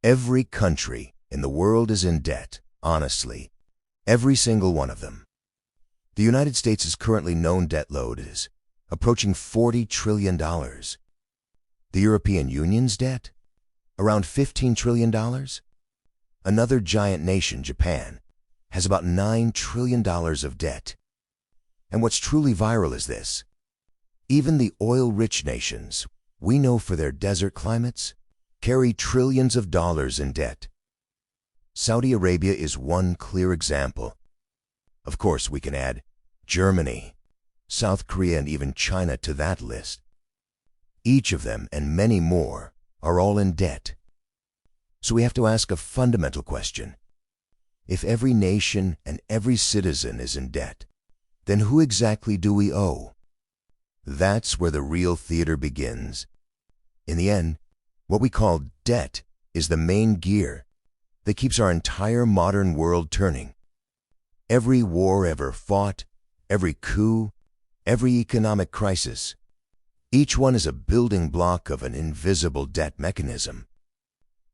Every country in the world is in debt, honestly. Every single one of them. The United States' currently known debt load is approaching $40 trillion. The European Union's debt? Around $15 trillion. Another giant nation, Japan, has about $9 trillion of debt. And what's truly viral is this. Even the oil-rich nations, we know for their desert climates, carry trillions of dollars in debt. Saudi Arabia is one clear example. Of course, we can add Germany, South Korea, and even China to that list. Each of them, and many more, are all in debt. So we have to ask a fundamental question. If every nation and every citizen is in debt, then who exactly do we owe? That's where the real theater begins. In the end, what we call debt is the main gear that keeps our entire modern world turning. Every war ever fought, every coup, every economic crisis, each one is a building block of an invisible debt mechanism.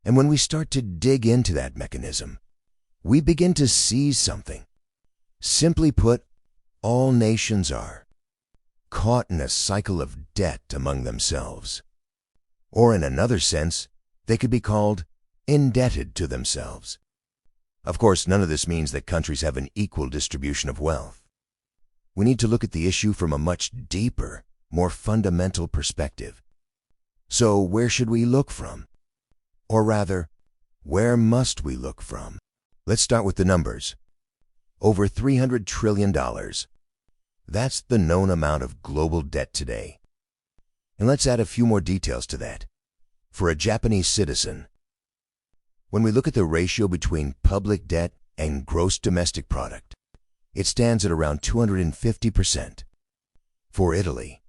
And when we start to dig into that mechanism, we begin to see something. Simply put, all nations are caught in a cycle of debt among themselves. Or in another sense, they could be called indebted to themselves. Of course, none of this means that countries have an equal distribution of wealth. We need to look at the issue from a much deeper, more fundamental perspective. So where should we look from? Or rather, where must we look from? Let's start with the numbers. Over $300 trillion. That's the known amount of global debt today. And let's add a few more details to that. For a Japanese citizen, when we look at the ratio between public debt and gross domestic product, it stands at around 250%. For Italy,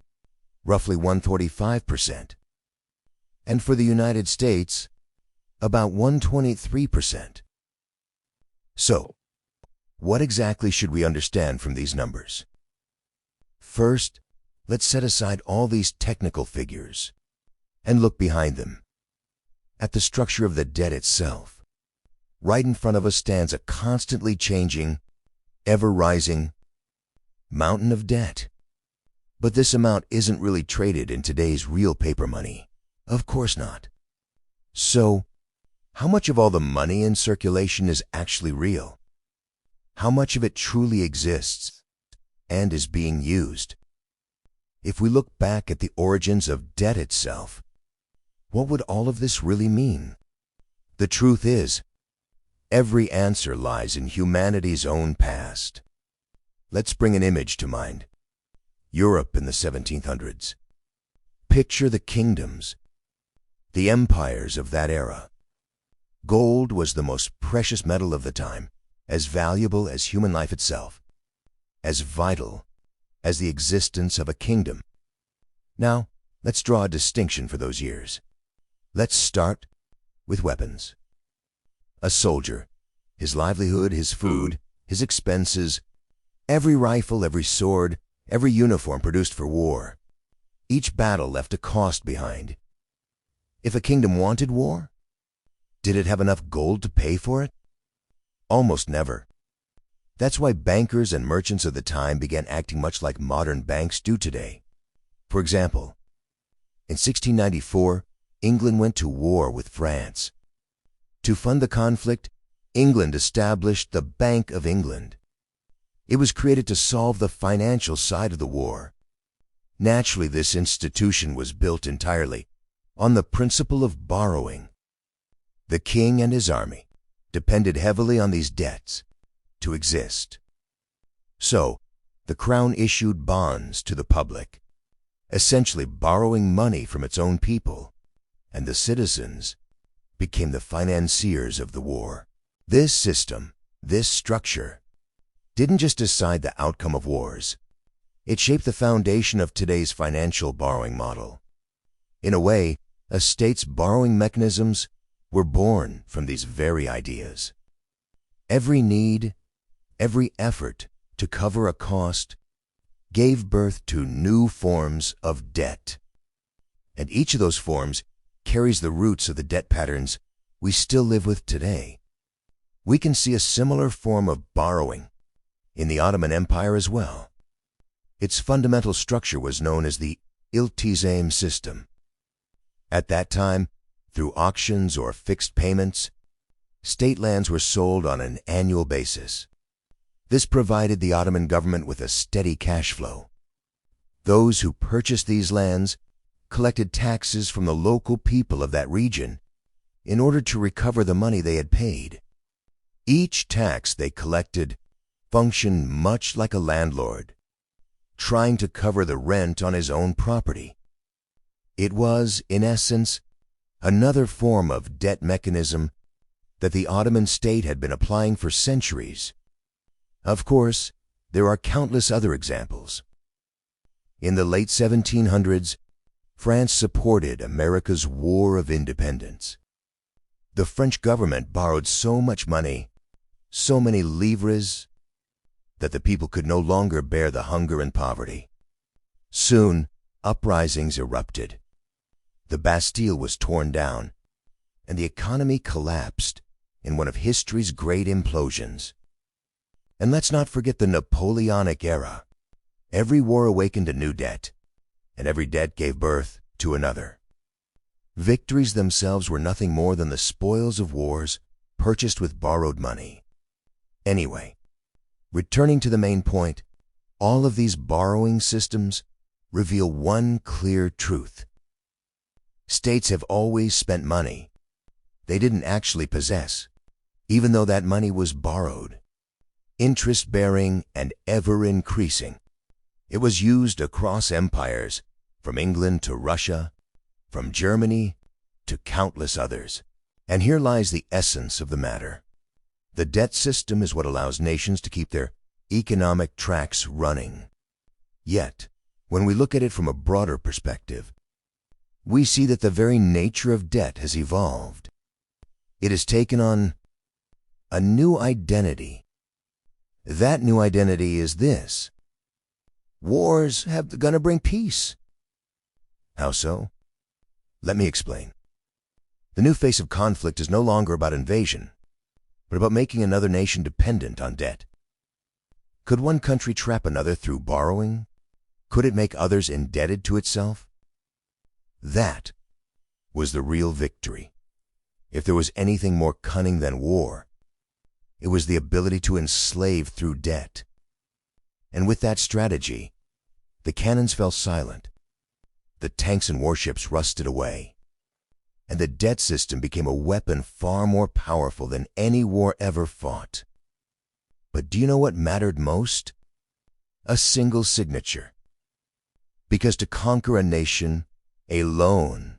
roughly 145%. And for the United States, about 123%. So, what exactly should we understand from these numbers? First, let's set aside all these technical figures and look behind them, at the structure of the debt itself. Right in front of us stands a constantly changing, ever-rising mountain of debt. But this amount isn't really traded in today's real paper money. Of course not. So, how much of all the money in circulation is actually real? How much of it truly exists and is being used? If we look back at the origins of debt itself, what would all of this really mean? The truth is, every answer lies in humanity's own past. Let's bring an image to mind. Europe in the 1700s. Picture the kingdoms, the empires of that era. Gold was the most precious metal of the time, as valuable as human life itself, as vital as the existence of a kingdom. Now, let's draw a distinction for those years. Let's start with weapons. A soldier, his livelihood, his food, his expenses, every rifle, every sword, every uniform produced for war. Each battle left a cost behind. If a kingdom wanted war, did it have enough gold to pay for it? Almost never. That's why bankers and merchants of the time began acting much like modern banks do today. For example, in 1694, England went to war with France. To fund the conflict, England established the Bank of England. It was created to solve the financial side of the war. Naturally, this institution was built entirely on the principle of borrowing. The king and his army depended heavily on these debts to exist. So, the crown issued bonds to the public, essentially borrowing money from its own people, and the citizens became the financiers of the war. This system, this structure, didn't just decide the outcome of wars. It shaped the foundation of today's financial borrowing model. In a way, a state's borrowing mechanisms were born from these very ideas. Every need, every effort to cover a cost gave birth to new forms of debt. And each of those forms carries the roots of the debt patterns we still live with today. We can see a similar form of borrowing in the Ottoman Empire as well. Its fundamental structure was known as the iltizam system. At that time, through auctions or fixed payments, state lands were sold on an annual basis. This provided the Ottoman government with a steady cash flow. Those who purchased these lands collected taxes from the local people of that region in order to recover the money they had paid. Each tax they collected functioned much like a landlord, trying to cover the rent on his own property. It was, in essence, another form of debt mechanism that the Ottoman state had been applying for centuries. Of course, there are countless other examples. In the late 1700s, France supported America's War of Independence. The French government borrowed so much money, so many livres, that the people could no longer bear the hunger and poverty. Soon, uprisings erupted. The Bastille was torn down, and the economy collapsed in one of history's great implosions. And let's not forget the Napoleonic era. Every war awakened a new debt, and every debt gave birth to another. Victories themselves were nothing more than the spoils of wars purchased with borrowed money. Anyway, returning to the main point, all of these borrowing systems reveal one clear truth. States have always spent money they didn't actually possess, even though that money was borrowed. Interest-bearing and ever-increasing. It was used across empires, from England to Russia, from Germany to countless others. And here lies the essence of the matter. The debt system is what allows nations to keep their economic tracks running. Yet, when we look at it from a broader perspective, we see that the very nature of debt has evolved. It has taken on a new identity. That new identity is this: wars have gonna bring peace. How so? Let me explain. The new face of conflict is no longer about invasion, but about making another nation dependent on debt. Could one country trap another through borrowing? Could it make others indebted to itself? That was the real victory. If there was anything more cunning than war, it was the ability to enslave through debt. And with that strategy, the cannons fell silent, the tanks and warships rusted away, and the debt system became a weapon far more powerful than any war ever fought. But do you know what mattered most? A single signature. Because to conquer a nation, a loan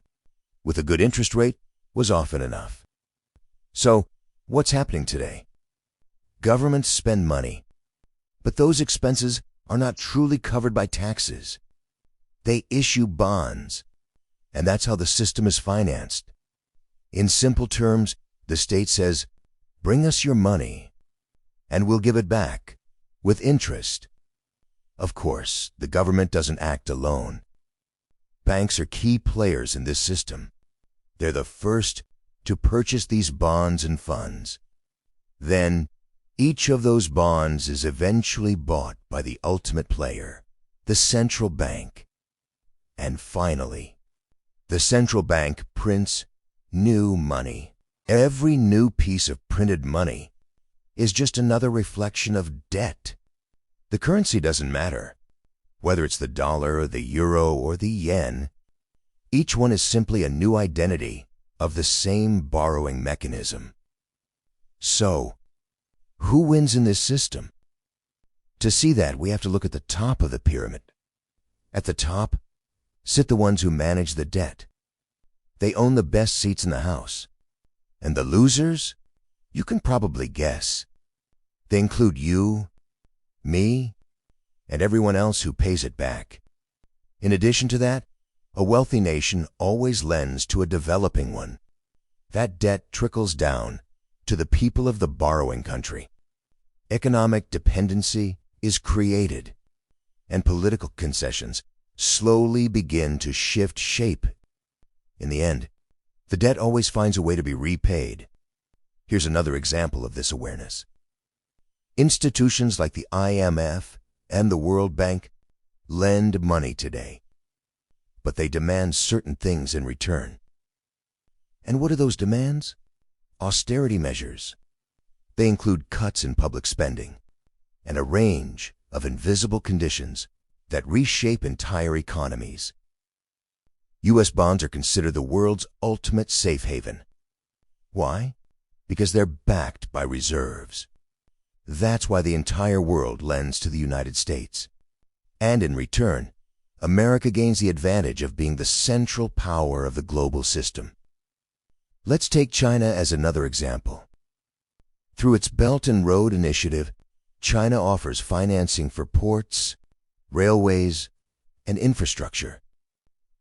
with a good interest rate was often enough. So, what's happening today? Governments spend money, but those expenses are not truly covered by taxes. They issue bonds, and that's how the system is financed. In simple terms, the state says, "Bring us your money, and we'll give it back, with interest." Of course, the government doesn't act alone. Banks are key players in this system. They're the first to purchase these bonds and funds. Then, each of those bonds is eventually bought by the ultimate player, the central bank. And finally, the central bank prints new money. Every new piece of printed money is just another reflection of debt. The currency doesn't matter. Whether it's the dollar, the euro, or the yen, each one is simply a new identity of the same borrowing mechanism. So, who wins in this system? To see that, we have to look at the top of the pyramid. At the top sit the ones who manage the debt. They own the best seats in the house. And the losers? You can probably guess. They include you, me, and everyone else who pays it back. In addition to that, a wealthy nation always lends to a developing one. That debt trickles down to the people of the borrowing country. Economic dependency is created, and political concessions slowly begin to shift shape. In the end, The debt always finds a way to be repaid. Here's another example of this awareness. Institutions like the IMF and the World Bank lend money today, but they demand certain things in return. And what are those demands? Austerity measures. They include cuts in public spending and a range of invisible conditions that reshape entire economies. U.S. bonds are considered the world's ultimate safe haven. Why? Because they're backed by reserves. That's why the entire world lends to the United States. And in return, America gains the advantage of being the central power of the global system. Let's take China as another example. Through its Belt and Road Initiative, China offers financing for ports, railways, and infrastructure.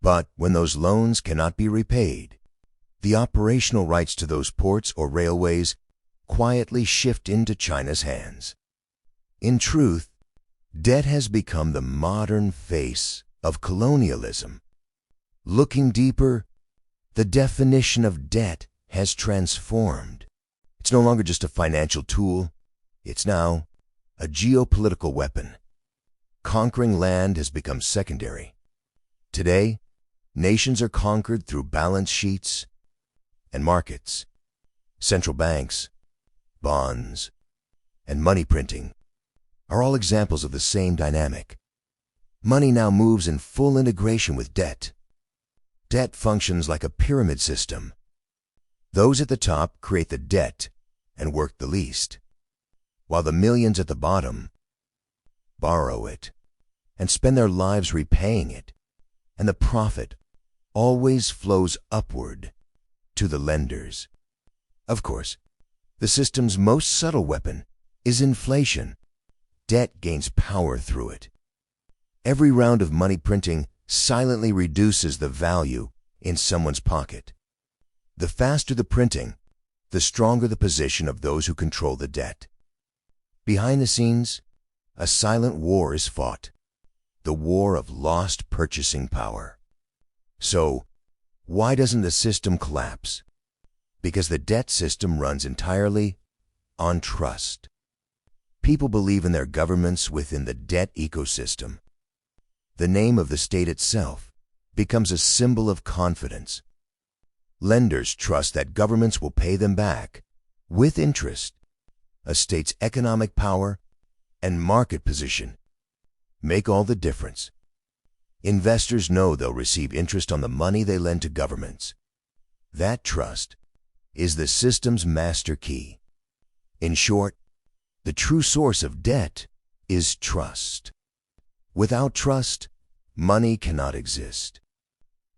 But when those loans cannot be repaid, the operational rights to those ports or railways quietly shift into China's hands. In truth, debt has become the modern face of colonialism. Looking deeper, the definition of debt has transformed. It's no longer just a financial tool. It's now a geopolitical weapon. Conquering land has become secondary. Today, nations are conquered through balance sheets and markets. Central banks, bonds, and money printing are all examples of the same dynamic. Money now moves in full integration with debt. Debt functions like a pyramid system. Those at the top create the debt and work the least, while the millions at the bottom borrow it and spend their lives repaying it, and the profit always flows upward to the lenders. Of course, the system's most subtle weapon is inflation. Debt gains power through it. Every round of money printing silently reduces the value in someone's pocket. The faster the printing, the stronger the position of those who control the debt. Behind the scenes, a silent war is fought, the war of lost purchasing power. So, why doesn't the system collapse? Because the debt system runs entirely on trust. People believe in their governments within the debt ecosystem. The name of the state itself becomes a symbol of confidence. Lenders trust that governments will pay them back with interest. A state's economic power and market position make all the difference. Investors know they'll receive interest on the money they lend to governments. That trust is the system's master key. In short, the true source of debt is trust. Without trust, money cannot exist.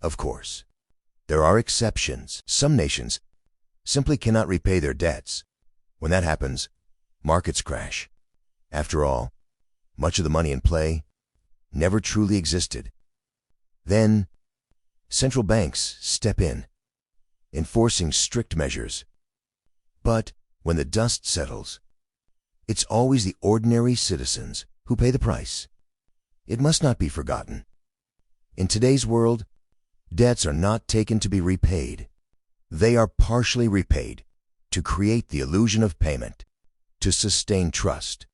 Of course, there are exceptions. Some nations simply cannot repay their debts. When that happens, markets crash. After all, much of the money in play never truly existed. Then, central banks step in, enforcing strict measures. But when the dust settles, it's always the ordinary citizens who pay the price. It must not be forgotten. In today's world, debts are not taken to be repaid. They are partially repaid to create the illusion of payment, to sustain trust.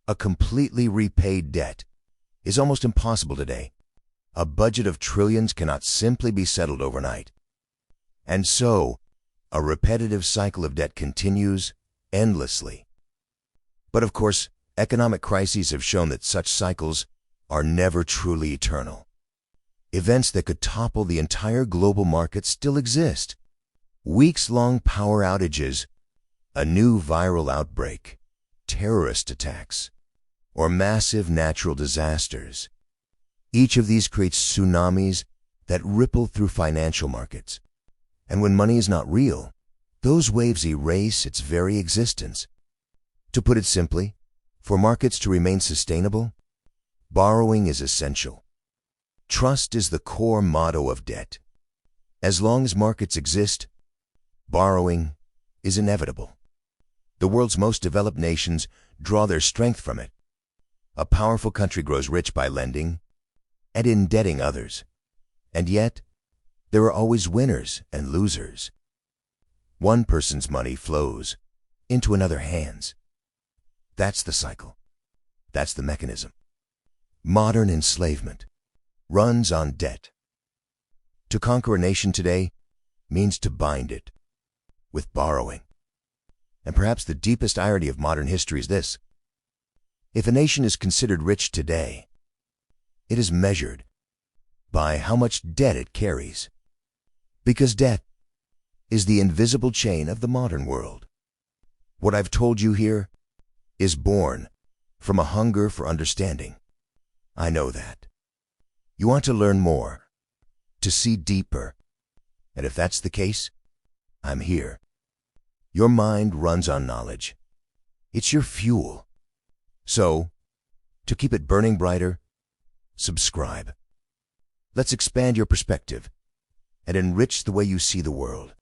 A completely repaid debt is almost impossible today. A budget of trillions cannot simply be settled overnight. And so, a repetitive cycle of debt continues endlessly. But of course, economic crises have shown that such cycles are never truly eternal. Events that could topple the entire global market still exist. Weeks-long power outages, a new viral outbreak, terrorist attacks, or massive natural disasters. Each of these creates tsunamis that ripple through financial markets. And when money is not real, those waves erase its very existence. To put it simply, for markets to remain sustainable, borrowing is essential. Trust is the core motto of debt. As long as markets exist, borrowing is inevitable. The world's most developed nations draw their strength from it. A powerful country grows rich by lending and indebting others. And yet, There are always winners and losers. One person's money flows into another hands. That's the cycle. That's the mechanism. Modern enslavement runs on debt. To conquer a nation today means to bind it with borrowing. And perhaps the deepest irony of modern history is this. If a nation is considered rich today, it is measured by how much debt it carries. Because debt is the invisible chain of the modern world. What I've told you here is born from a hunger for understanding. I know that. You want to learn more, to see deeper. And if that's the case, I'm here. Your mind runs on knowledge. It's your fuel. So, to keep it burning brighter, subscribe. Let's expand your perspective and enrich the way you see the world.